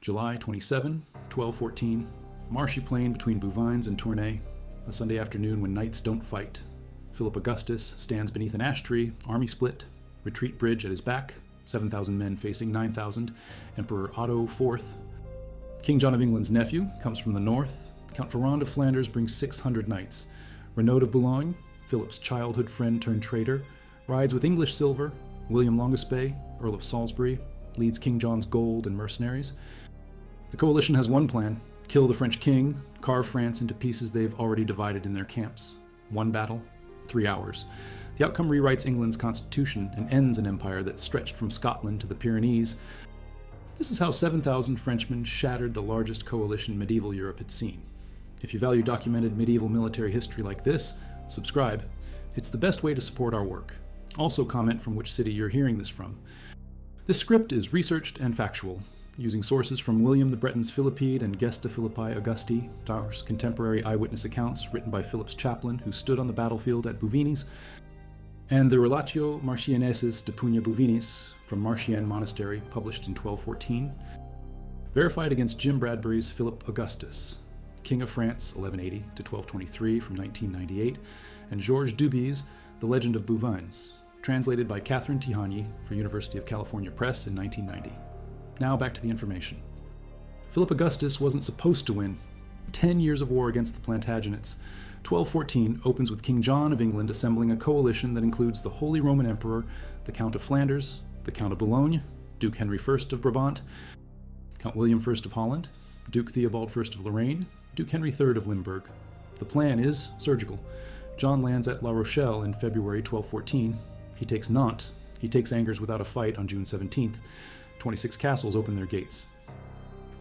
July 27, 1214, marshy plain between Bouvines and Tournai, a Sunday afternoon when knights don't fight. Philip Augustus stands beneath an ash tree, army split, retreat bridge at his back, 7,000 men facing 9,000, Emperor Otto IV. King John of England's nephew comes from the north. Count Ferrand of Flanders brings 600 knights. Renaud of Boulogne, Philip's childhood friend turned traitor, rides with English silver. William Longespay, Earl of Salisbury, leads King John's gold and mercenaries. The coalition has one plan: kill the French king, carve France into pieces they've already divided in their camps. One battle, 3 hours. The outcome rewrites England's constitution and ends an empire that stretched from Scotland to the Pyrenees. This is how 7,000 Frenchmen shattered the largest coalition medieval Europe had seen. If you value documented medieval military history like this, subscribe. It's the best way to support our work. Also comment from which city you're hearing this from. This script is researched and factual, using sources from William the Breton's Philippide and Gesta Philippi Augusti, Tauer's contemporary eyewitness accounts written by Philip's chaplain who stood on the battlefield at Bouvines, and the Relatio Marciensis de Pugna Bouvinis from Marcian Monastery, published in 1214, verified against Jim Bradbury's Philip Augustus, King of France 1180 to 1223 from 1998, and Georges Duby's The Legend of Bouvines, translated by Catherine Tihany for University of California Press in 1990. Now back to the information. Philip Augustus wasn't supposed to win. 10 years of war against the Plantagenets. 1214 opens with King John of England assembling a coalition that includes the Holy Roman Emperor, the Count of Flanders, the Count of Boulogne, Duke Henry I of Brabant, Count William I of Holland, Duke Theobald I of Lorraine, Duke Henry III of Limburg. The plan is surgical. John lands at La Rochelle in February 1214. He takes Nantes. He takes Angers without a fight on June 17th. 26 castles open their gates.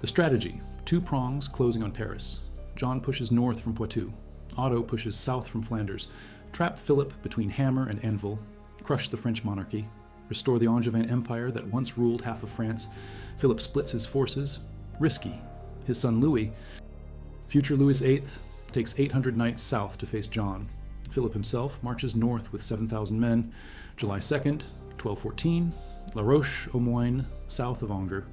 The strategy: 2 prongs closing on Paris. John pushes north from Poitou. Otto pushes south from Flanders. Trap Philip between hammer and anvil. Crush the French monarchy. Restore the Angevin Empire that once ruled half of France. Philip splits his forces. Risky. His son Louis, future Louis VIII, takes 800 knights south to face John. Philip himself marches north with 7,000 men. July 2nd, 1214, La Roche-aux-Moines, south of Angers.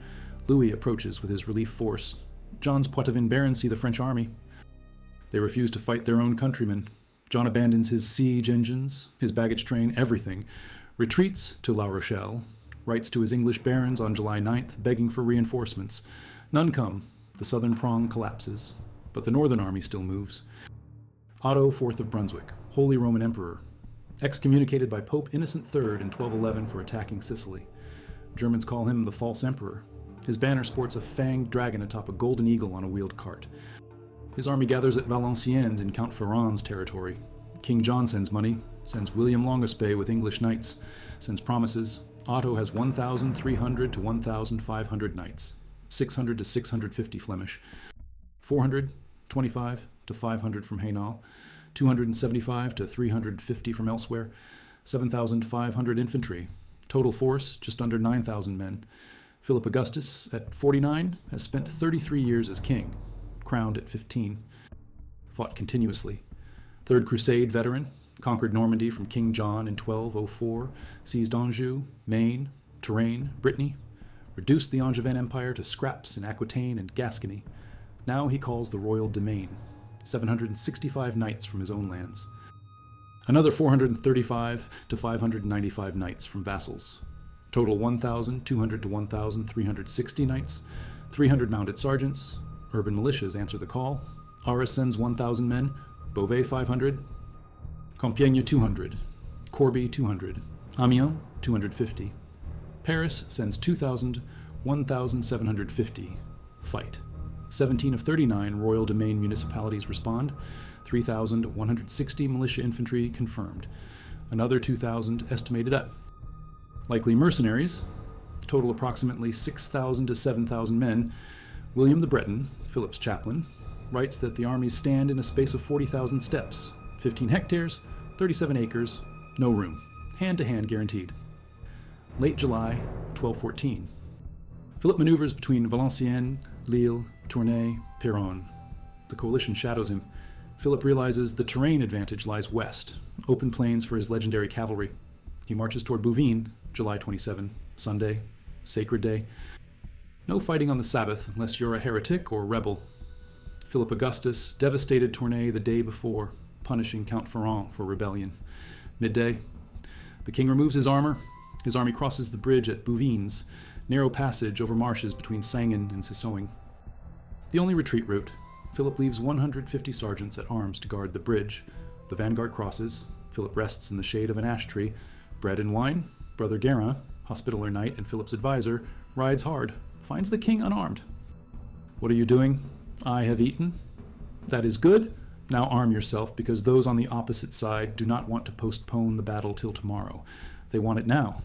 Louis approaches with his relief force. John's Poitevin barons see the French army. They refuse to fight their own countrymen. John abandons his siege engines, his baggage train, everything, retreats to La Rochelle, writes to his English barons on July 9th, begging for reinforcements. None come. The southern prong collapses, but the northern army still moves. Otto IV of Brunswick, Holy Roman Emperor, excommunicated by Pope Innocent III in 1211 for attacking Sicily. Germans call him the False Emperor. His banner sports a fanged dragon atop a golden eagle on a wheeled cart. His army gathers at Valenciennes in Count Ferrand's territory. King John sends money, sends William Longespay with English knights, sends promises. Otto has 1,300 to 1,500 knights, 600 to 650 Flemish, 425 to 500 from Hainaut, 275 to 350 from elsewhere, 7,500 infantry. Total force, just under 9,000 men. Philip Augustus, at 49, has spent 33 years as king, crowned at 15. Fought continuously. Third Crusade veteran, conquered Normandy from King John in 1204, seized Anjou, Maine, Touraine, Brittany, reduced the Angevin Empire to scraps in Aquitaine and Gascony. Now he calls the royal domain, 765 knights from his own lands. Another 435 to 595 knights from vassals. Total 1,200 to 1,360 knights, 300 mounted sergeants. Urban militias answer the call. Arras sends 1,000 men, Beauvais 500, Compiègne 200, Corbie 200, Amiens 250. Paris sends 2,000, 1,750. Fight. 17 of 39 royal domain municipalities respond. 3,160 militia infantry confirmed. Another 2,000 estimated up. Likely mercenaries, total approximately 6,000 to 7,000 men. William the Breton, Philip's chaplain, writes that the armies stand in a space of 40,000 steps, 15 hectares, 37 acres, no room, hand-to-hand guaranteed. Late July, 1214. Philip maneuvers between Valenciennes, Lille, Tournai, Péronne. The coalition shadows him. Philip realizes the terrain advantage lies west, open plains for his legendary cavalry. He marches toward Bouvines, July 27, Sunday, sacred day. No fighting on the Sabbath unless you're a heretic or rebel. Philip Augustus devastated Tournai the day before, punishing Count Ferrand for rebellion. Midday, the king removes his armor. His army crosses the bridge at Bouvines, narrow passage over marshes between Sangen and Sissoing. The only retreat route. Philip leaves 150 sergeants at arms to guard the bridge. The vanguard crosses. Philip rests in the shade of an ash tree. Bread and wine. Brother Guerin, Hospitaller knight and Philip's advisor, rides hard, finds the king unarmed. What are you doing? I have eaten. That is good. Now arm yourself, because those on the opposite side do not want to postpone the battle till tomorrow. They want it now.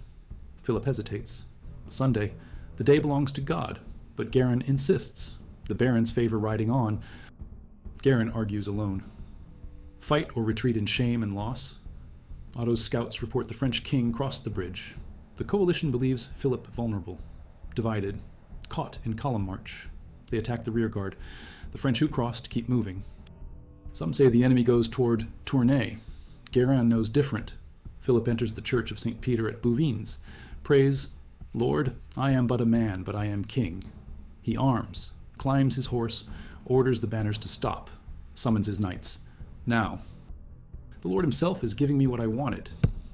Philip hesitates. Sunday. The day belongs to God, but Guerin insists. The barons favor riding on. Guerin argues alone. Fight or retreat in shame and loss? Otto's scouts report the French king crossed the bridge. The coalition believes Philip vulnerable, divided, caught in column march. They attack the rearguard. The French who crossed keep moving. Some say the enemy goes toward Tournai. Guerin knows different. Philip enters the church of St. Peter at Bouvines, prays, Lord, I am but a man, but I am king. He arms, climbs his horse, orders the banners to stop, summons his knights. Now. The Lord himself is giving me what I wanted,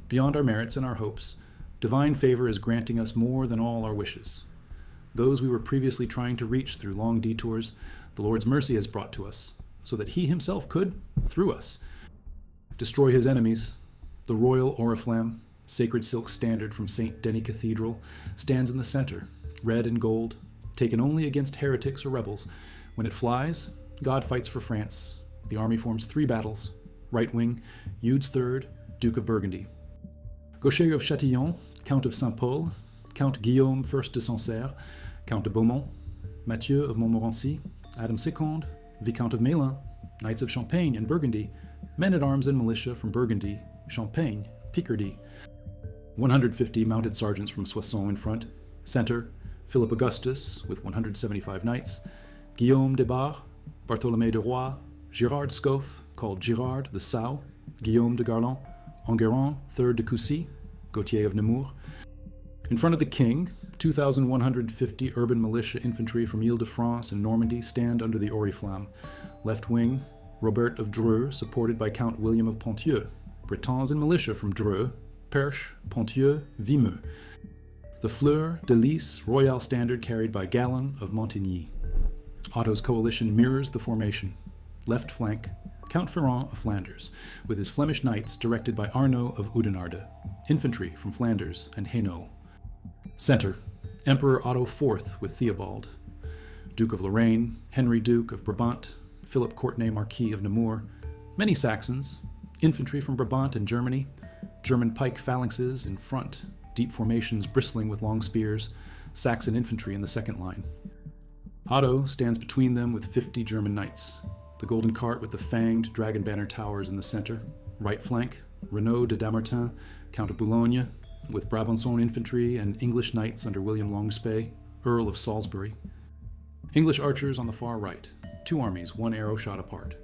beyond our merits and our hopes. Divine favor is granting us more than all our wishes. Those we were previously trying to reach through long detours, the Lord's mercy has brought to us, so that he himself could, through us, destroy his enemies. The royal oriflamme, sacred silk standard from St. Denis Cathedral, stands in the center, red and gold, taken only against heretics or rebels. When it flies, God fights for France. The army forms 3 battles. Right wing, Eudes III, Duke of Burgundy. Gaucher of Châtillon, Count of Saint-Pol, Count Guillaume I de Sancerre, Count de Beaumont, Mathieu of Montmorency, Adam II, Viscount of Melun, Knights of Champagne and Burgundy, men-at-arms and militia from Burgundy, Champagne, Picardy. 150 mounted sergeants from Soissons in front. Center, Philip Augustus with 175 knights, Guillaume de Bar, Bartholomé de Roy, Girard Scoff, called Girard the Sow, Guillaume de Garland, Enguerrand, 3rd de Coucy, Gautier of Nemours. In front of the king, 2,150 urban militia infantry from Ile-de-France and Normandy stand under the oriflamme. Left wing, Robert of Dreux, supported by Count William of Ponthieu. Bretons and militia from Dreux, Perche, Ponthieu, Vimeux. The Fleur de Lys Royal standard carried by Gallon of Montigny. Otto's coalition mirrors the formation. Left flank, Count Ferrand of Flanders, with his Flemish knights directed by Arnaud of Oudenarde, infantry from Flanders and Hainaut. Center, Emperor Otto IV with Theobald, Duke of Lorraine, Henry Duke of Brabant, Philip Courtenay Marquis of Nemours, many Saxons, infantry from Brabant and Germany, German pike phalanxes in front, deep formations bristling with long spears, Saxon infantry in the second line. Otto stands between them with 50 German knights. The golden cart with the fanged dragon banner towers in the center. Right flank, Renaud de Damartin, Count of Boulogne, with Brabançon infantry and English knights under William Longspay, Earl of Salisbury. English archers on the far right, 2 armies, 1 arrow shot apart.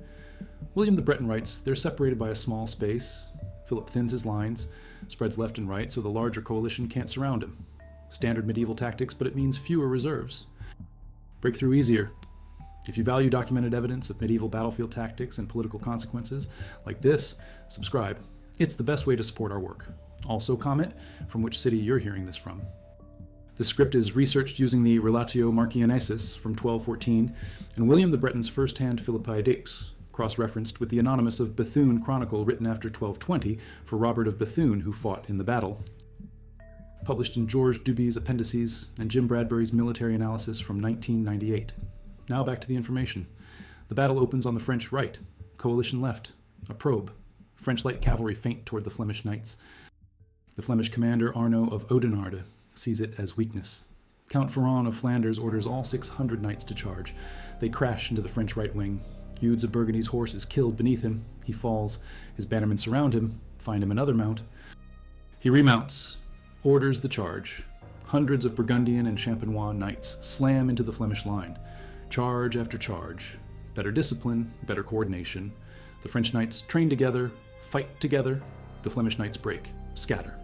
William the Breton writes, they're separated by a small space. Philip thins his lines, spreads left and right so the larger coalition can't surround him. Standard medieval tactics, but it means fewer reserves. Breakthrough easier. If you value documented evidence of medieval battlefield tactics and political consequences, like this, subscribe. It's the best way to support our work. Also comment from which city you're hearing this from. The script is researched using the Relatio Marcianensis from 1214 and William the Breton's first-hand Philippidex, cross-referenced with the anonymous of Bethune Chronicle written after 1220 for Robert of Bethune, who fought in the battle. Published in George Duby's Appendices and Jim Bradbury's Military Analysis from 1998. Now back to the information. The battle opens on the French right, coalition left, a probe. French light cavalry feint toward the Flemish knights. The Flemish commander Arnaud of Oudenarde sees it as weakness. Count Ferrand of Flanders orders all 600 knights to charge. They crash into the French right wing. Eudes of Burgundy's horse is killed beneath him. He falls. His bannermen surround him, find him another mount. He remounts, orders the charge. Hundreds of Burgundian and Champenois knights slam into the Flemish line. Charge after charge. Better discipline, better coordination. The French knights train together, fight together. The Flemish knights break, scatter.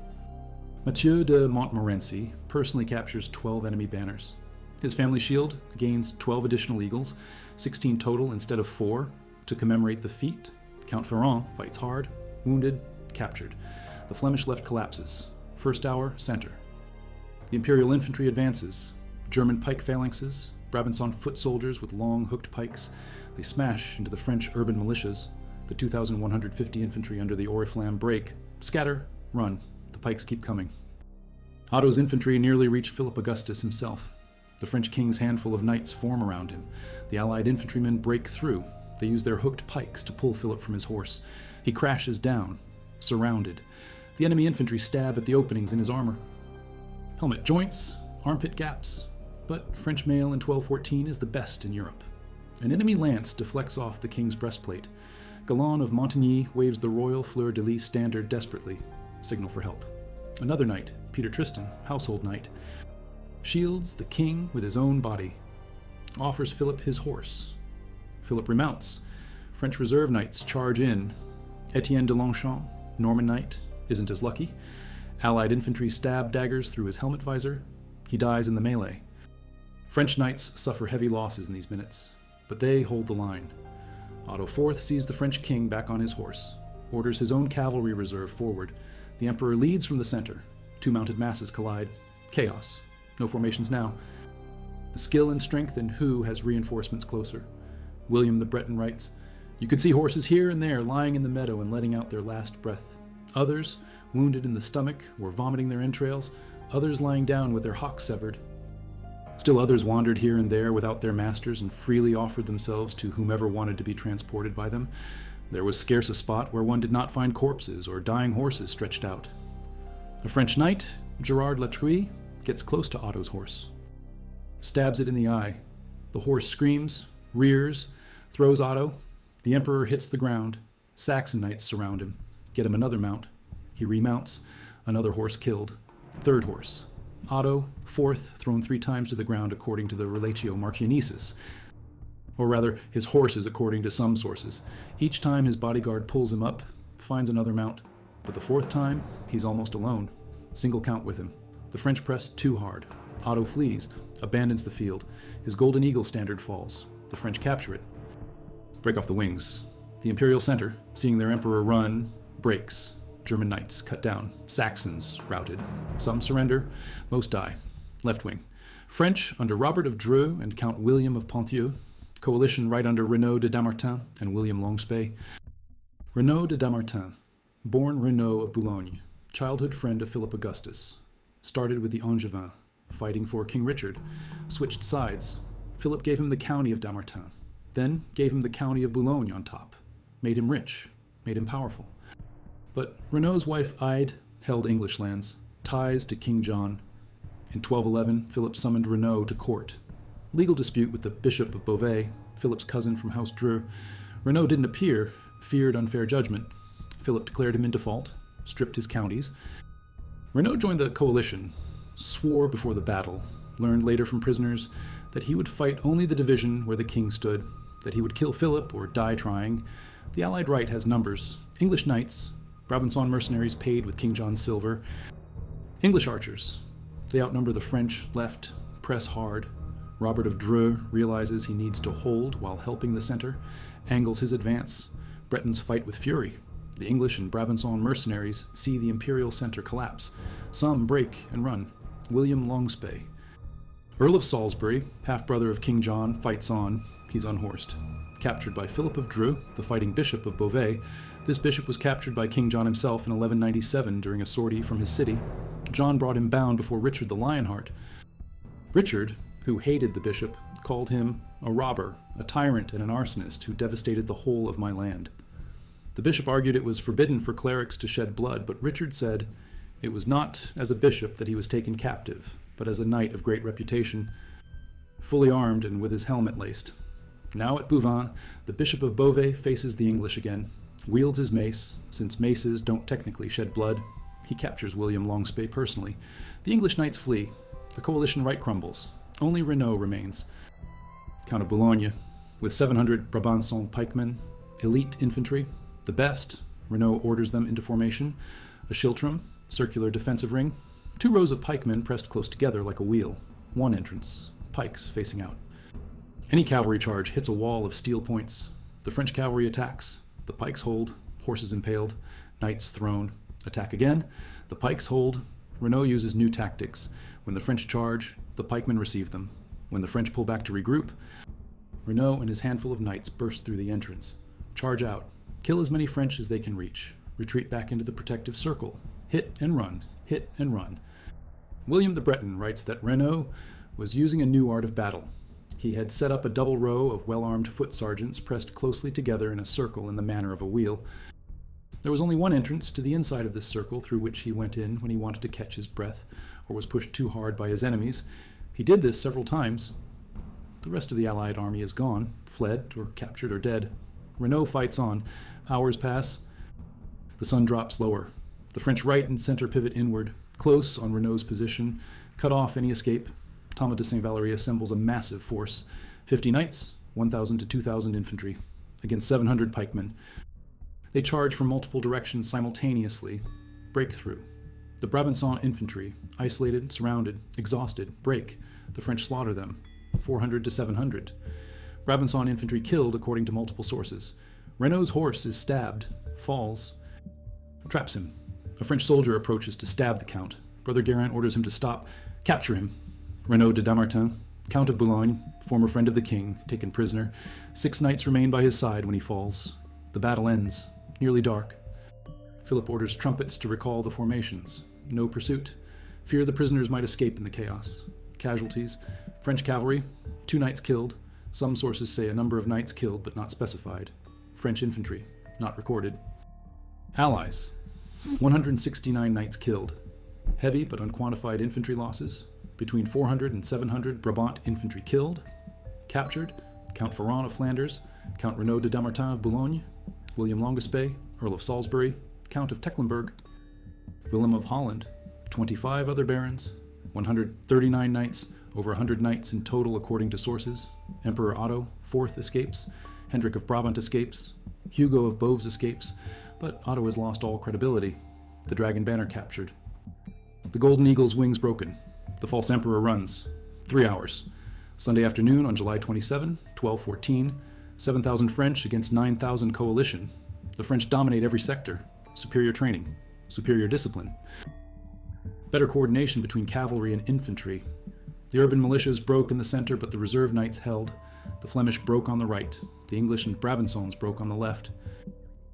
Mathieu de Montmorency personally captures 12 enemy banners. His family shield gains 12 additional eagles, 16 total instead of 4, to commemorate the feat. Count Ferrand fights hard, wounded, captured. The Flemish left collapses. First hour, center. The Imperial infantry advances. German pike phalanxes, Brabançon foot soldiers with long hooked pikes. They smash into the French urban militias. The 2,150 infantry under the Oriflamme break. Scatter, run. The pikes keep coming. Otto's infantry nearly reach Philip Augustus himself. The French king's handful of knights form around him. The allied infantrymen break through. They use their hooked pikes to pull Philip from his horse. He crashes down, surrounded. The enemy infantry stab at the openings in his armor. Helmet joints, armpit gaps, but French mail in 1214 is the best in Europe. An enemy lance deflects off the king's breastplate. Galon of Montigny waves the royal fleur-de-lis standard desperately, signal for help. Another knight, Peter Tristan, household knight, shields the king with his own body, offers Philip his horse. Philip remounts. French reserve knights charge in. Etienne de Longchamp, Norman knight, isn't as lucky. Allied infantry stab daggers through his helmet visor. He dies in the melee. French knights suffer heavy losses in these minutes, but they hold the line. Otto IV sees the French king back on his horse, orders his own cavalry reserve forward. The emperor leads from the center. Two mounted masses collide. Chaos. No formations now. The skill and strength in who has reinforcements closer. William the Breton writes, "You could see horses here and there lying in the meadow and letting out their last breath. Others, wounded in the stomach, were vomiting their entrails, others lying down with their hocks severed. Still others wandered here and there without their masters and freely offered themselves to whomever wanted to be transported by them. There was scarce a spot where one did not find corpses or dying horses stretched out." A French knight, Gerard Latruy, gets close to Otto's horse, stabs it in the eye. The horse screams, rears, throws Otto. The emperor hits the ground. Saxon knights surround him, get him another mount. He remounts, another horse killed. Third horse. Otto, fourth, thrown 3 times to the ground according to the Relatio Marcianesis. Or rather, his horses according to some sources. Each time his bodyguard pulls him up, finds another mount. But the 4th time, he's almost alone. Single count with him. The French press too hard. Otto flees, abandons the field. His golden eagle standard falls. The French capture it. Break off the wings. The Imperial center, seeing their emperor run, breaks. German knights cut down. Saxons routed. Some surrender, most die. Left wing. French under Robert of Dreux and Count William of Ponthieu. Coalition right under Renaud de Damartin and William Longspay. Renaud de Damartin, born Renaud of Boulogne, childhood friend of Philip Augustus. Started with the Angevins, fighting for King Richard. Switched sides. Philip gave him the county of Damartin, then gave him the county of Boulogne on top. Made him rich, made him powerful. But Renaud's wife Ide held English lands, ties to King John. In 1211, Philip summoned Renaud to court. Legal dispute with the Bishop of Beauvais, Philip's cousin from House Dreux. Renaud didn't appear, feared unfair judgment. Philip declared him in default, stripped his counties. Renaud joined the coalition, swore before the battle, learned later from prisoners that he would fight only the division where the king stood, that he would kill Philip or die trying. The Allied right has numbers. English knights, Brabançon mercenaries paid with King John's silver. English archers, they outnumber the French left, press hard. Robert of Dreux realizes he needs to hold while helping the center, angles his advance. Bretons fight with fury. The English and Brabançon mercenaries see the Imperial center collapse. Some break and run. William Longspay, Earl of Salisbury, half-brother of King John, fights on. He's unhorsed. Captured by Philip of Dreux, the fighting bishop of Beauvais. This bishop was captured by King John himself in 1197 during a sortie from his city. John brought him bound before Richard the Lionheart. Richard, who hated the bishop, called him a robber, a tyrant, and an arsonist who devastated the whole of my land. The bishop argued it was forbidden for clerics to shed blood, but Richard said it was not as a bishop that he was taken captive, but as a knight of great reputation, fully armed and with his helmet laced. Now at Bouvines, the Bishop of Beauvais faces the English again, wields his mace. Since maces don't technically shed blood, he captures William Longspay personally. The English knights flee. The coalition right crumbles. Only Renaud remains. Count of Boulogne, with 700 Brabançon pikemen, elite infantry, the best. Renaud orders them into formation. A schiltrum, circular defensive ring. 2 rows of pikemen pressed close together like a wheel. 1 entrance. pikes facing out. Any cavalry charge hits a wall of steel points. The French cavalry attacks. The pikes hold. Horses impaled. Knights thrown. Attack again. The pikes hold. Renaud uses new tactics. When the French charge, the pikemen receive them. When the French pull back to regroup, Renaud and his handful of knights burst through the entrance. Charge out. Kill as many French as they can reach. Retreat back into the protective circle. Hit and run. Hit and run. William the Breton writes that Renaud was using a new art of battle. He had set up a double row of well-armed foot sergeants pressed closely together in a circle in the manner of a wheel. There was only one entrance to the inside of this circle through which he went in when he wanted to catch his breath or was pushed too hard by his enemies. He did this several times. The rest of the Allied army is gone, fled, or captured or dead. Renaud fights on. Hours pass. The sun drops lower. The French right and center pivot inward, close on Renaud's position, cut off any escape. Thomas de Saint-Valery assembles a massive force, 50 knights, 1,000 to 2,000 infantry, against 700 pikemen. They charge from multiple directions simultaneously. Breakthrough. The Brabançon infantry, isolated, surrounded, exhausted, break. The French slaughter them, 400 to 700. Brabançon infantry killed according to multiple sources. Renaud's horse is stabbed, falls, traps him. A French soldier approaches to stab the Count. Brother Guerin orders him to stop. Capture him. Renaud de Damartin, Count of Boulogne, former friend of the king, taken prisoner. 6 knights remain by his side when he falls. The battle ends, nearly dark. Philip orders trumpets to recall the formations. No pursuit. Fear the prisoners might escape in the chaos. Casualties. French cavalry, 2 knights killed. Some sources say a number of knights killed but not specified. French infantry, not recorded. Allies, 169 knights killed. Heavy but unquantified infantry losses. Between 400 and 700 Brabant infantry killed. Captured, Count Ferrand of Flanders, Count Renaud de Damartin of Boulogne, William Longuespay, Earl of Salisbury, Count of Tecklenburg, Willem of Holland, 25 other barons, 139 knights, over 100 knights in total according to sources. Emperor Otto, 4th, escapes. Hendrik of Brabant escapes. Hugo of Boves escapes, but Otto has lost all credibility. The dragon banner captured. The golden eagle's wings broken. The false emperor runs. 3 hours. Sunday afternoon on July 27, 1214. 7,000 French against 9,000 coalition. The French dominate every sector. Superior training. Superior discipline. Better coordination between cavalry and infantry. The urban militias broke in the center, but the reserve knights held. The Flemish broke on the right. The English and Brabançons broke on the left.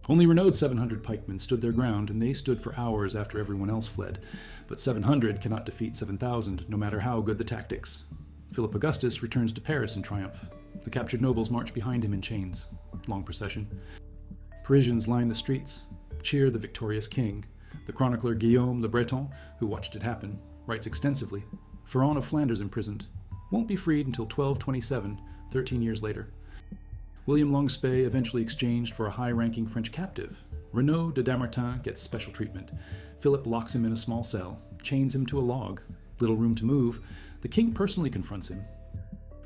Only Renaud's 700 pikemen stood their ground, and they stood for hours after everyone else fled. But 700 cannot defeat 7,000, no matter how good the tactics. Philip Augustus returns to Paris in triumph. The captured nobles march behind him in chains. Long procession. Parisians line the streets, cheer the victorious king. The chronicler Guillaume le Breton, who watched it happen, writes extensively. Ferrand of Flanders imprisoned. Won't be freed until 1227, 13 years later. William Longuespay eventually exchanged for a high-ranking French captive. Renaud de Damartin gets special treatment. Philip locks him in a small cell, chains him to a log. Little room to move. The king personally confronts him.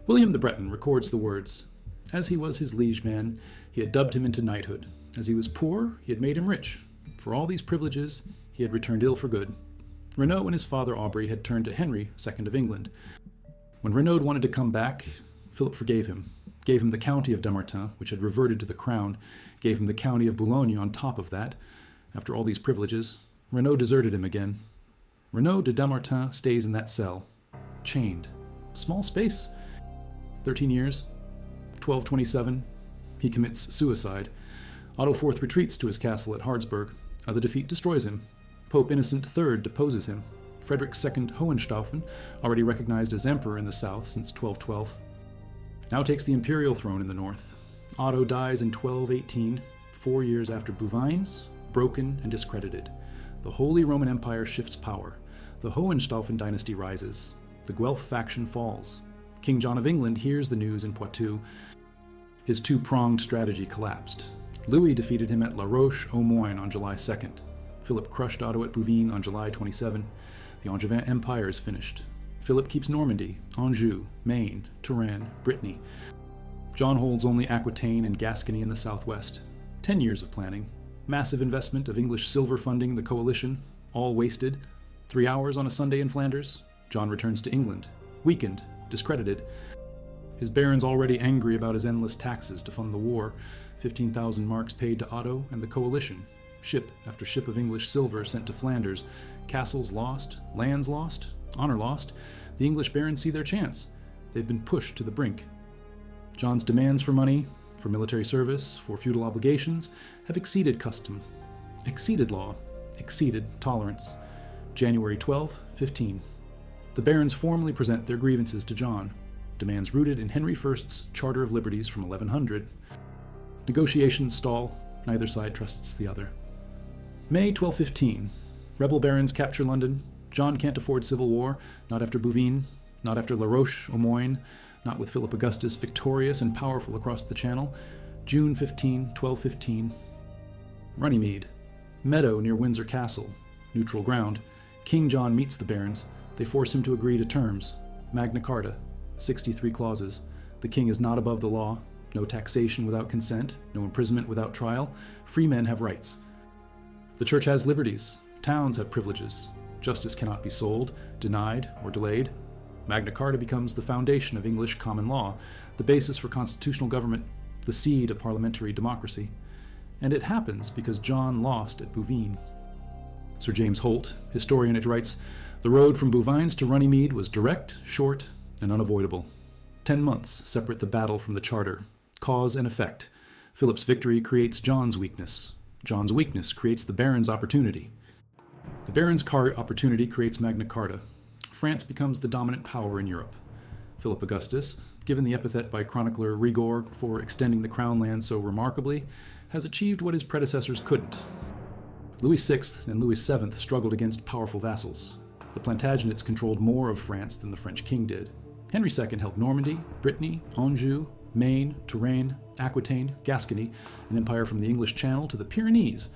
William the Breton records the words. As he was his liege man, he had dubbed him into knighthood. As he was poor, he had made him rich. For all these privileges, he had returned ill for good. Renaud and his father Aubrey had turned to Henry, II of England. When Renaud wanted to come back, Philip forgave him, gave him the county of Damartin, which had reverted to the crown, gave him the county of Boulogne on top of that. After all these privileges, Renaud deserted him again. Renaud de Damartin stays in that cell, chained. Small space. 13 years. 1227. He commits suicide. Otto IV retreats to his castle at Harzburg. The defeat destroys him. Pope Innocent III deposes him. Frederick II Hohenstaufen, already recognized as emperor in the south since 1212, now takes the imperial throne in the north. Otto dies in 1218, 4 years after Bouvines, broken and discredited. The Holy Roman Empire shifts power. The Hohenstaufen dynasty rises. The Guelph faction falls. King John of England hears the news in Poitou. His two-pronged strategy collapsed. Louis defeated him at La Roche-aux-Moines on July 2nd. Philip crushed Otto at Bouvines on July 27. The Angevin Empire is finished. Philip keeps Normandy, Anjou, Maine, Touraine, Brittany. John holds only Aquitaine and Gascony in the southwest. 10 years of planning. Massive investment of English silver funding the coalition. All wasted. 3 hours on a Sunday in Flanders. John returns to England. Weakened, discredited. His barons already angry about his endless taxes to fund the war, 15,000 marks paid to Otto and the coalition, ship after ship of English silver sent to Flanders, castles lost, lands lost, honor lost. The English barons see their chance. They've been pushed to the brink. John's demands for money, for military service, for feudal obligations, have exceeded custom, exceeded law, exceeded tolerance. January 12, 15. The barons formally present their grievances to John, demands rooted in Henry I's Charter of Liberties from 1100. Negotiations stall, neither side trusts the other. May 1215. Rebel barons capture London. John can't afford civil war, not after Bouvines, not after La Roche-Aumoine, not with Philip Augustus victorious and powerful across the Channel. June 15, 1215. Runnymede. Meadow near Windsor Castle. Neutral ground. King John meets the barons. They force him to agree to terms. Magna Carta. 63 clauses. The king is not above the law. No taxation without consent. No imprisonment without trial. Free men have rights. The church has liberties. Towns have privileges. Justice cannot be sold, denied, or delayed. Magna Carta becomes the foundation of English common law, the basis for constitutional government, the seed of parliamentary democracy. And it happens because John lost at Bouvines. Sir James Holt, historian, writes, "The road from Bouvines to Runnymede was direct, short, and unavoidable. 10 months separate the battle from the charter. Cause and effect. Philip's victory creates John's weakness. John's weakness creates the barons' opportunity. The barons' opportunity creates Magna Carta. France becomes the dominant power in Europe. Philip Augustus, given the epithet by chronicler Rigord for extending the crown land so remarkably, has achieved what his predecessors couldn't. Louis VI and Louis VII struggled against powerful vassals. The Plantagenets controlled more of France than the French king did. Henry II held Normandy, Brittany, Anjou, Maine, Touraine, Aquitaine, Gascony, an empire from the English Channel to the Pyrenees.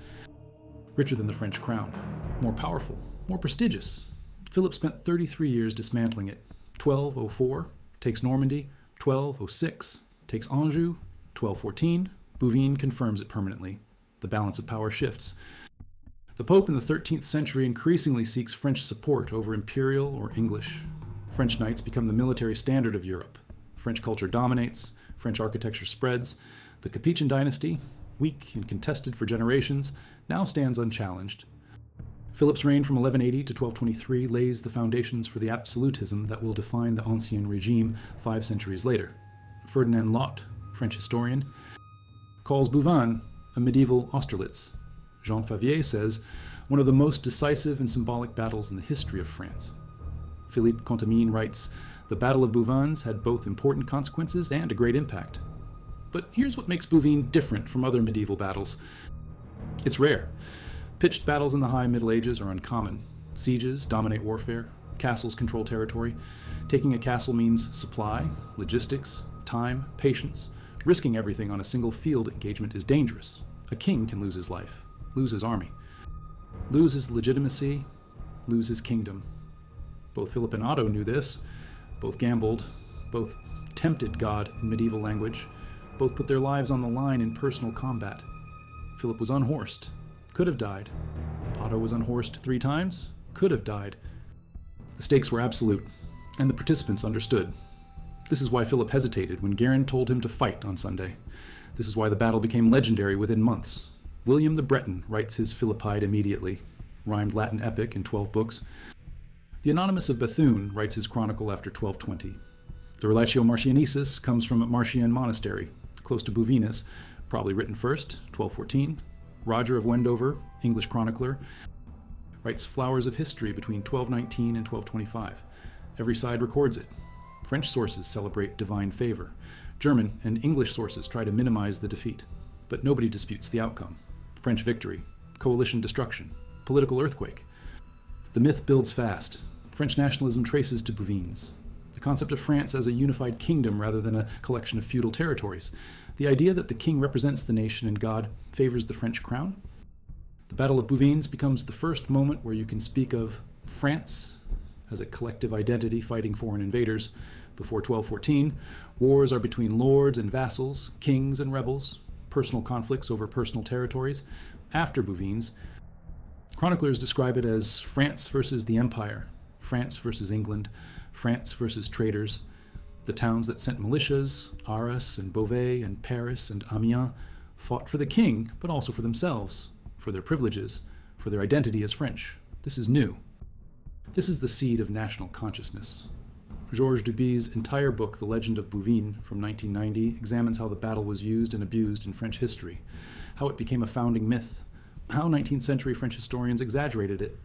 Richer than the French crown, more powerful, more prestigious. Philip spent 33 years dismantling it. 1204 takes Normandy, 1206 takes Anjou, 1214 Bouvines confirms it permanently. The balance of power shifts. The Pope in the 13th century increasingly seeks French support over Imperial or English. French knights become the military standard of Europe. French culture dominates, French architecture spreads. The Capetian dynasty, weak and contested for generations, now stands unchallenged. Philip's reign from 1180 to 1223 lays the foundations for the absolutism that will define the Ancien Regime 5 centuries later. Ferdinand Lot, French historian, calls Bouvines a medieval Austerlitz. Jean Favier says, one of the most decisive and symbolic battles in the history of France. Philippe Contamine writes, the Battle of Bouvines had both important consequences and a great impact. But here's what makes Bouvines different from other medieval battles. It's rare. Pitched battles in the High Middle Ages are uncommon. Sieges dominate warfare. Castles control territory. Taking a castle means supply, logistics, time, patience. Risking everything on a single field engagement is dangerous. A king can lose his life, lose his army, lose his legitimacy, lose his kingdom. Both Philip and Otto knew this. Both gambled. Both tempted God in medieval language. Both put their lives on the line in personal combat. Philip was unhorsed. Could have died. Otto was unhorsed 3 times. Could have died. The stakes were absolute, and the participants understood. This is why Philip hesitated when Guerin told him to fight on Sunday. This is why the battle became legendary within months. William the Breton writes his Philippide immediately, rhymed Latin epic in 12 books. The Anonymous of Bethune writes his chronicle after 1220. The Relatio Martiensis comes from Martian Monastery, close to Bouvines, probably written first, 1214. Roger of Wendover, English chronicler, writes Flowers of History between 1219 and 1225. Every side records it. French sources celebrate divine favor. German and English sources try to minimize the defeat. But nobody disputes the outcome. French victory, coalition destruction, political earthquake. The myth builds fast. French nationalism traces to Bouvines. The concept of France as a unified kingdom rather than a collection of feudal territories. The idea that the king represents the nation and God favors the French crown. The Battle of Bouvines becomes the first moment where you can speak of France as a collective identity fighting foreign invaders. Before 1214, wars are between lords and vassals, kings and rebels, personal conflicts over personal territories. After Bouvines, chroniclers describe it as France versus the Empire, France versus England, France versus traitors. The towns that sent militias, Arras and Beauvais and Paris and Amiens, fought for the king, but also for themselves, for their privileges, for their identity as French. This is new. This is the seed of national consciousness. Georges Duby's entire book, The Legend of Bouvines, from 1990, examines how the battle was used and abused in French history, how it became a founding myth, how 19th century French historians exaggerated it,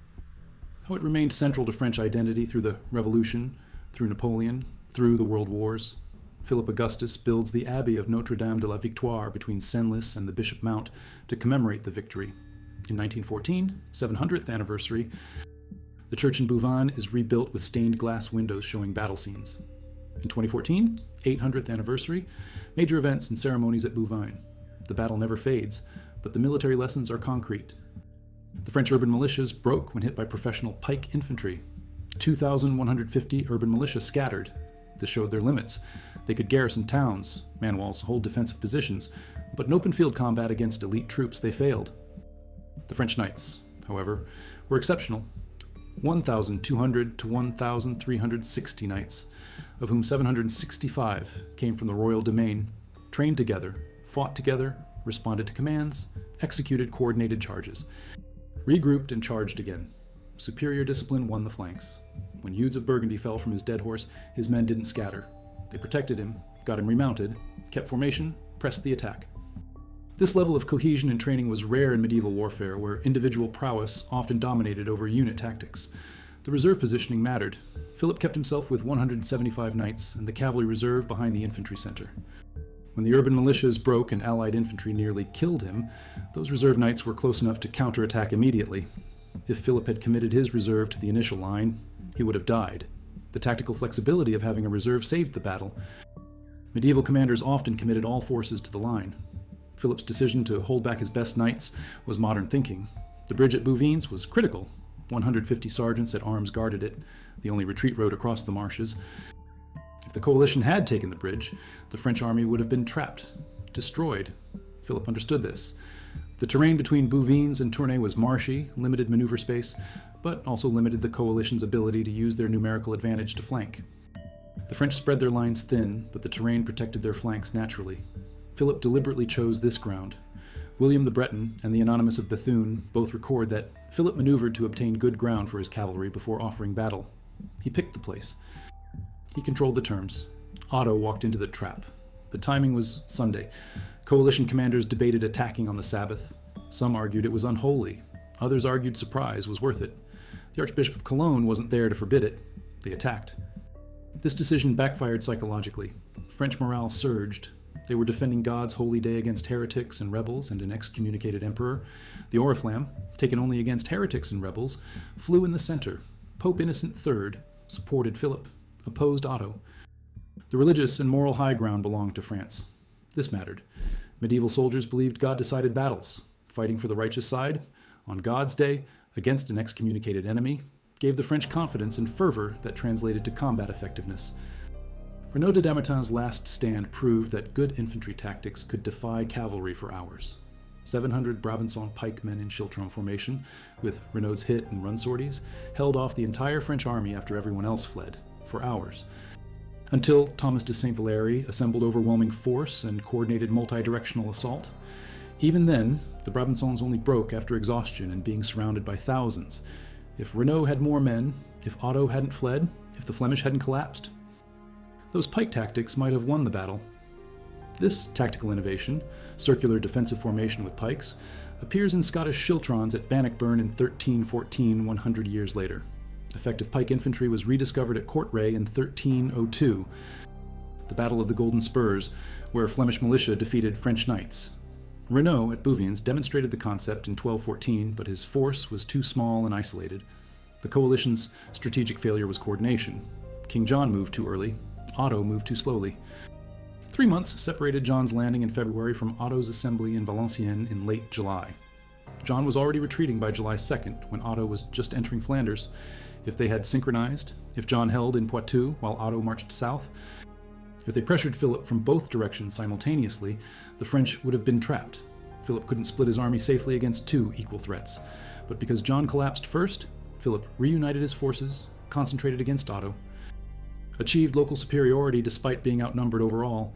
how it remained central to French identity through the Revolution, through Napoleon, through the World Wars. Philip Augustus builds the Abbey of Notre-Dame de la Victoire between Senlis and the Bishop Mount to commemorate the victory. In 1914, 700th anniversary, the church in Bouvines is rebuilt with stained glass windows showing battle scenes. In 2014, 800th anniversary, major events and ceremonies at Bouvines. The battle never fades, but the military lessons are concrete. The French urban militias broke when hit by professional pike infantry. 2,150 urban militia scattered. This showed their limits. They could garrison towns, man walls, hold defensive positions, but in open field combat against elite troops they failed. The French knights, however, were exceptional. 1,200 to 1,360 knights, of whom 765 came from the royal domain, trained together, fought together, responded to commands, executed coordinated charges, regrouped and charged again. Superior discipline won the flanks. When Eudes of Burgundy fell from his dead horse, his men didn't scatter. They protected him, got him remounted, kept formation, pressed the attack. This level of cohesion and training was rare in medieval warfare, where individual prowess often dominated over unit tactics. The reserve positioning mattered. Philip kept himself with 175 knights and the cavalry reserve behind the infantry center. When the urban militias broke and allied infantry nearly killed him, those reserve knights were close enough to counterattack immediately. If Philip had committed his reserve to the initial line, he would have died. The tactical flexibility of having a reserve saved the battle. Medieval commanders often committed all forces to the line. Philip's decision to hold back his best knights was modern thinking. The bridge at Bouvines was critical. 150 sergeants at arms guarded it, the only retreat road across the marshes. If the coalition had taken the bridge, the French army would have been trapped, destroyed. Philip understood this. The terrain between Bouvines and Tournai was marshy, limited maneuver space, but also limited the coalition's ability to use their numerical advantage to flank. The French spread their lines thin, but the terrain protected their flanks naturally. Philip deliberately chose this ground. William the Breton and the Anonymous of Bethune both record that Philip maneuvered to obtain good ground for his cavalry before offering battle. He picked the place. He controlled the terms. Otto walked into the trap. The timing was Sunday. Coalition commanders debated attacking on the Sabbath. Some argued it was unholy. Others argued surprise was worth it. The Archbishop of Cologne wasn't there to forbid it. They attacked. This decision backfired psychologically. French morale surged. They were defending God's holy day against heretics and rebels and an excommunicated emperor. The Oriflamme, taken only against heretics and rebels, flew in the center. Pope Innocent III supported Philip, opposed Otto. The religious and moral high ground belonged to France. This mattered. Medieval soldiers believed God decided battles. Fighting for the righteous side, on God's day, against an excommunicated enemy, gave the French confidence and fervor that translated to combat effectiveness. Renaud de Damartin's last stand proved that good infantry tactics could defy cavalry for hours. 700 Brabançon pikemen in Chiltron formation, with Renaud's hit and run sorties, held off the entire French army after everyone else fled, for hours. Until Thomas de Saint-Valery assembled overwhelming force and coordinated multi-directional assault. Even then, the Brabançons only broke after exhaustion and being surrounded by thousands. If Renaud had more men, if Otto hadn't fled, if the Flemish hadn't collapsed, those pike tactics might have won the battle. This tactical innovation, circular defensive formation with pikes, appears in Scottish Chiltrons at Bannockburn in 1314, 100 years later. Effective pike infantry was rediscovered at Courtrai in 1302, the Battle of the Golden Spurs, where Flemish militia defeated French knights. Renaud at Bouvines demonstrated the concept in 1214, but his force was too small and isolated. The coalition's strategic failure was coordination. King John moved too early. Otto moved too slowly. 3 months separated John's landing in February from Otto's assembly in Valenciennes in late July. John was already retreating by July 2nd, when Otto was just entering Flanders. If they had synchronized, if John held in Poitou while Otto marched south, if they pressured Philip from both directions simultaneously, the French would have been trapped. Philip couldn't split his army safely against two equal threats. But because John collapsed first, Philip reunited his forces, concentrated against Otto. achieved local superiority despite being outnumbered overall.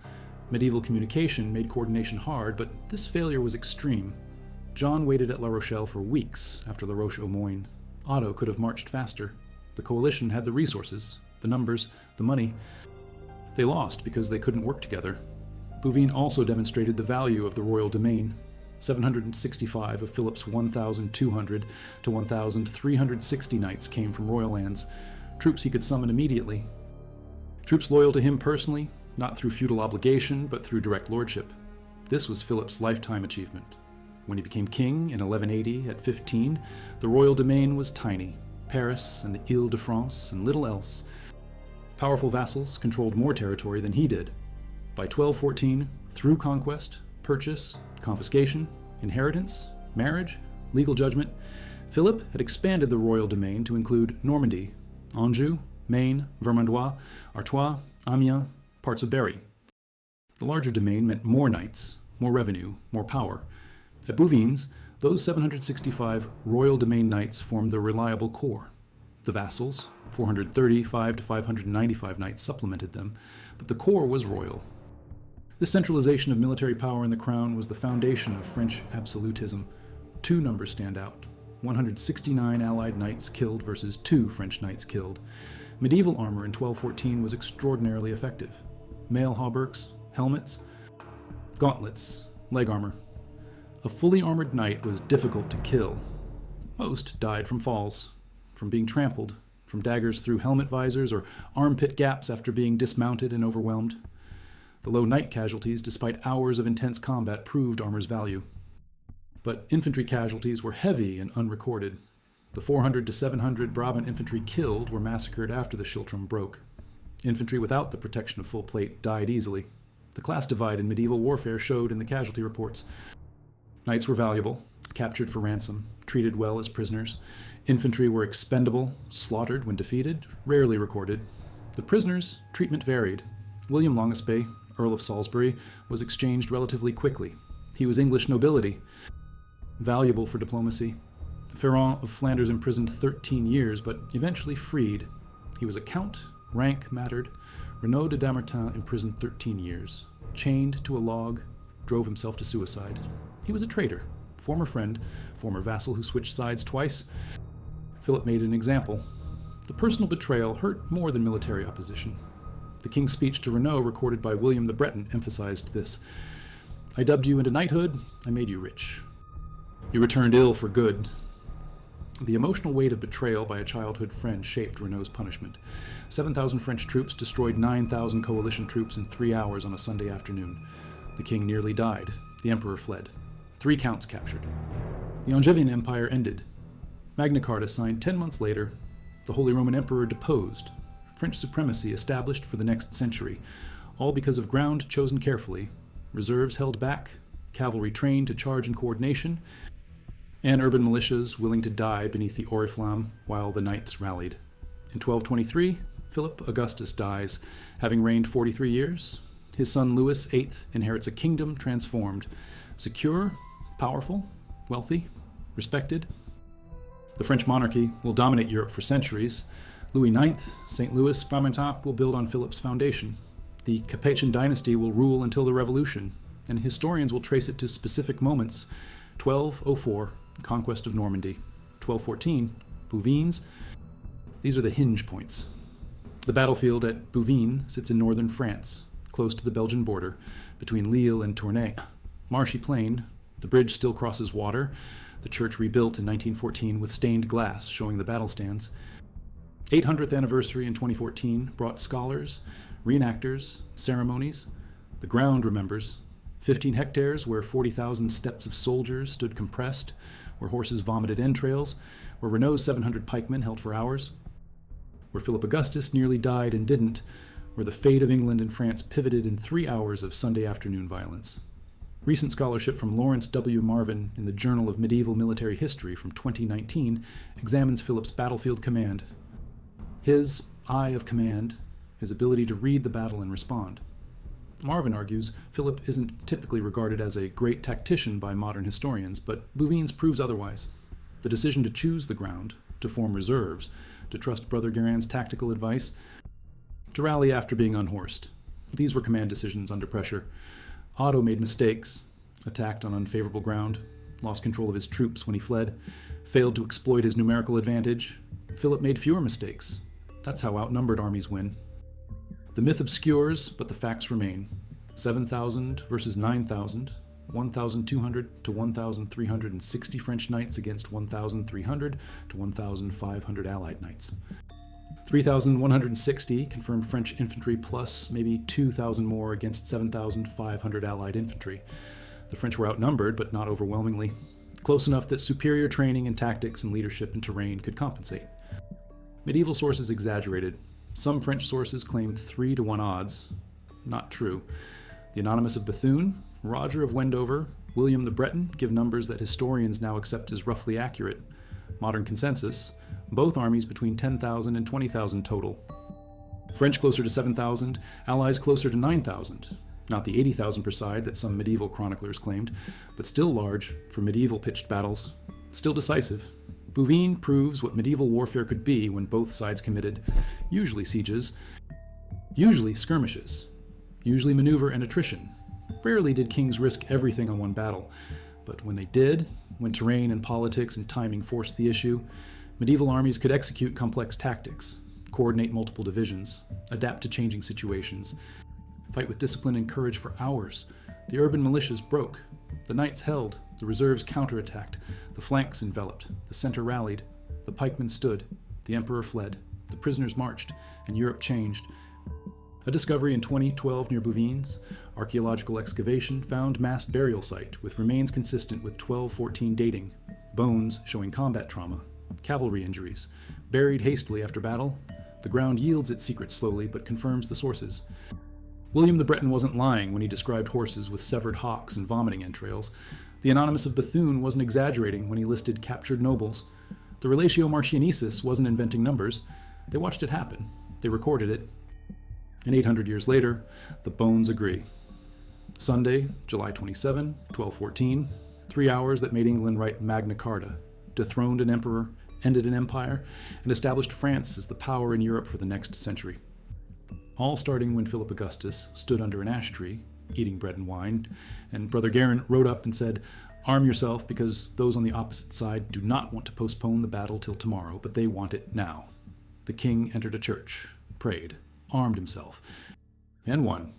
Medieval communication made coordination hard, but this failure was extreme. John waited at La Rochelle for weeks after La Roche-Aux-Moines. Otto could have marched faster. The coalition had the resources, the numbers, the money. They lost because they couldn't work together. Bouvines also demonstrated the value of the royal domain. 765 of Philip's 1,200 to 1,360 knights came from royal lands, troops he could summon immediately. Troops loyal to him personally, not through feudal obligation, but through direct lordship. This was Philip's lifetime achievement. When he became king in 1180 at 15, the royal domain was tiny. Paris and the Ile-de-France and little else. Powerful vassals controlled more territory than he did. By 1214, through conquest, purchase, confiscation, inheritance, marriage, legal judgment, Philip had expanded the royal domain to include Normandy, Anjou, Maine, Vermandois, Artois, Amiens, parts of Berry. The larger domain meant more knights, more revenue, more power. At Bouvines, those 765 royal domain knights formed the reliable core. The vassals, 435 to 595 knights, supplemented them, but the core was royal. This centralization of military power in the crown was the foundation of French absolutism. Two numbers stand out: 169 Allied knights killed versus 2 French knights killed. Medieval armor in 1214 was extraordinarily effective. Mail hauberks, helmets, gauntlets, leg armor. A fully armored knight was difficult to kill. Most died from falls, from being trampled, from daggers through helmet visors or armpit gaps after being dismounted and overwhelmed. The low knight casualties, despite hours of intense combat, proved armor's value. But infantry casualties were heavy and unrecorded. The 400 to 700 Brabant infantry killed were massacred after the Schiltrom broke. Infantry without the protection of full plate died easily. The class divide in medieval warfare showed in the casualty reports. Knights were valuable, captured for ransom, treated well as prisoners. Infantry were expendable, slaughtered when defeated, rarely recorded. The prisoners' treatment varied. William Longespay, Earl of Salisbury, was exchanged relatively quickly. He was English nobility, valuable for diplomacy. Ferrand of Flanders imprisoned 13 years, but eventually freed. He was a count, rank mattered. Renaud de Damartin imprisoned 13 years. Chained to a log, drove himself to suicide. He was a traitor, former friend, former vassal who switched sides twice. Philip made an example. The personal betrayal hurt more than military opposition. The king's speech to Renaud, recorded by William the Breton, emphasized this. I dubbed you into knighthood, I made you rich. You returned ill for good. The emotional weight of betrayal by a childhood friend shaped Renaud's punishment. 7,000 French troops destroyed 9,000 coalition troops in 3 hours on a Sunday afternoon. The king nearly died. The emperor fled. 3 counts captured. The Angevin Empire ended. Magna Carta signed 10 months later. The Holy Roman Emperor deposed. French supremacy established for the next century, all because of ground chosen carefully, reserves held back, cavalry trained to charge in coordination, and urban militias willing to die beneath the oriflamme while the knights rallied. In 1223, Philip Augustus dies, having reigned 43 years. His son Louis VIII inherits a kingdom transformed, secure, powerful, wealthy, respected. The French monarchy will dominate Europe for centuries. Louis IX, St. Louis, Frontenac will build on Philip's foundation. The Capetian dynasty will rule until the Revolution, and historians will trace it to specific moments. 1204, conquest of Normandy. 1214, Bouvines. These are the hinge points. The battlefield at Bouvines sits in northern France, close to the Belgian border, between Lille and Tournai. Marshy plain, the bridge still crosses water, the church rebuilt in 1914 with stained glass showing the battle stands. 800th anniversary in 2014 brought scholars, reenactors, ceremonies. The ground remembers. 15 hectares where 40,000 steps of soldiers stood compressed, where horses vomited entrails, where Renaud's 700 pikemen held for hours, where Philip Augustus nearly died and didn't, where the fate of England and France pivoted in 3 hours of Sunday afternoon violence. Recent scholarship from Lawrence W. Marvin in the Journal of Medieval Military History from 2019 examines Philip's battlefield command. His eye of command, his ability to read the battle and respond. Marvin argues Philip isn't typically regarded as a great tactician by modern historians, but Bouvines proves otherwise. The decision to choose the ground, to form reserves, to trust Brother Guerin's tactical advice, to rally after being unhorsed. These were command decisions under pressure. Otto made mistakes, attacked on unfavorable ground, lost control of his troops when he fled, failed to exploit his numerical advantage. Philip made fewer mistakes. That's how outnumbered armies win. The myth obscures, but the facts remain. 7,000 versus 9,000, 1,200 to 1,360 French knights against 1,300 to 1,500 Allied knights. 3,160 confirmed French infantry plus maybe 2,000 more against 7,500 Allied infantry. The French were outnumbered, but not overwhelmingly. Close enough that superior training and tactics and leadership and terrain could compensate. Medieval sources exaggerated. Some French sources claimed 3-to-1 odds. Not true. The Anonymous of Bethune, Roger of Wendover, William the Breton give numbers that historians now accept as roughly accurate. Modern consensus, both armies between 10,000 and 20,000 total. French closer to 7,000, Allies closer to 9,000. Not the 80,000 per side that some medieval chroniclers claimed, but still large for medieval pitched battles. Still decisive. Bouvines proves what medieval warfare could be when both sides committed, usually sieges, usually skirmishes, usually maneuver and attrition. Rarely did kings risk everything on one battle, but when they did, when terrain and politics and timing forced the issue, medieval armies could execute complex tactics, coordinate multiple divisions, adapt to changing situations, fight with discipline and courage for hours. The urban militias broke. The knights held. The reserves counterattacked. The flanks enveloped. The center rallied. The pikemen stood. The emperor fled. The prisoners marched. And Europe changed. A discovery in 2012 near Bouvines, archaeological excavation found mass burial site with remains consistent with 1214 dating, bones showing combat trauma, cavalry injuries, buried hastily after battle. The ground yields its secrets slowly but confirms the sources. William the Breton wasn't lying when he described horses with severed hocks and vomiting entrails. The Anonymous of Bethune wasn't exaggerating when he listed captured nobles. The Relatio Martiensis wasn't inventing numbers. They watched it happen. They recorded it. And 800 years later, the bones agree. Sunday, July 27, 1214, 3 hours that made England write Magna Carta, dethroned an emperor, ended an empire, and established France as the power in Europe for the next century. All starting when Philip Augustus stood under an ash tree, eating bread and wine, and Brother Geraint rode up and said, "Arm yourself, because those on the opposite side do not want to postpone the battle till tomorrow, but they want it now." The king entered a church, prayed, armed himself, and won.